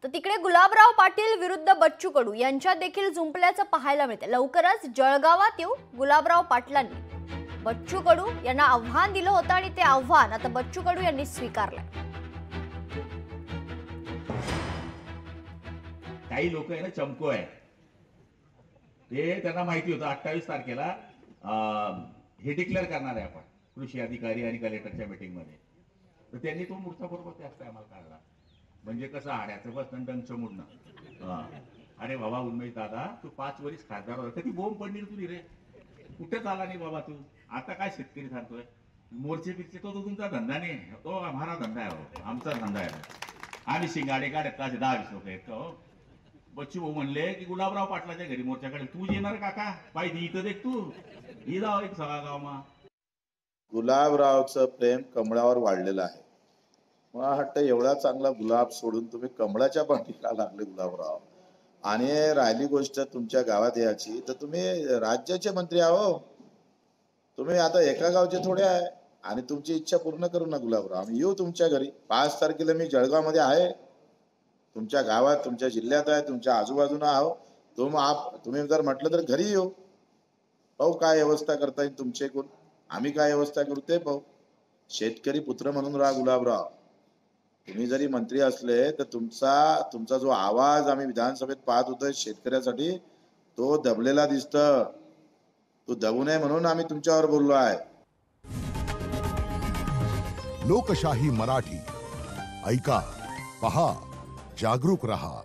तर तिकडे गुलाबराव पाटील विरुद्ध बच्चू कडू यांच्यात देखील जुंपल्याचं पाहायला मिळते। लवकरच जळगावात येऊ गुलाबराव पाटलांनी बच्चू कडू यांना आव्हान दिलं होतं आणि ते आव्हान आता बच्चू कडू यांनी स्वीकारलंय। काही लोक आहे ना चमको आहे, ते त्यांना माहिती होतं 28 तारखेला हे डिक्लेअर करणार आहे आपण कृषी अधिकारी आणि कलेक्टरच्या मीटिंग मध्ये। तर त्यांनी तो मूर्ता बरोबर त्याच टायमाला काढला, म्हणजे कसं हाड्याचं बस डंगचं मुडणं। अरे बाबा उन्मेष दादा, तू 5 वर्ष खासदार होता, कधी बोंब पडली तुझी रे? कुठे चाला नाही बाबा तू? आता काय शेतकरी सांगतोय मोर्चे पिरचे, तो तुमचा धंदा नाही, तो आम्हाला धंदा आहे, हो आमचा धंदा आहे। आम्ही शिंगाडे काढत असे 10-20 लोक आहेत हो। बच्चू भाऊ म्हणले की गुलाबराव पाटलाच्या घरी मोर्चाकडे तू येणार काका? पाहिजे इथं देख तू ही जाव एक सगळा गाव मा। गुलाबरावचं प्रेम कमळावर वाढलेलं आहे। मला वाटतं एवढा चांगला गुलाब सोडून तुम्ही कमळाच्या पाठीला लागले गुलाबराव। आणि राहिली गोष्ट तुमच्या गावात याची, तर तुम्ही राज्याचे मंत्री आहो, तुम्ही आता एका गावचे थोडे आहे। आणि तुमची इच्छा पूर्ण करू ना गुलाबराव, आम्ही येऊ तुमच्या घरी। 5 तारखेला मी जळगाव मध्ये आहे, तुमच्या गावात तुमच्या जिल्ह्यात आहे, तुमच्या आजूबाजूला आहो। तुम्ही जर म्हटलं तर घरी येऊ, पाहू काय व्यवस्था करता येईल तुमचे कोण, आम्ही काय व्यवस्था करू ते पाहू। शेतकरी पुत्र म्हणून राहा गुलाबराव। तुम्ही जरी मंत्री असले तर तुमचा जो आवाज आम्ही विधानसभेत पाहत होतो शेतकऱ्यासाठी, तो दबलेला दिसतं। तो दबू नये म्हणून आम्ही तुमच्यावर बोललो आहे। लोकशाही मराठी ऐका, पहा, जागरूक रहा।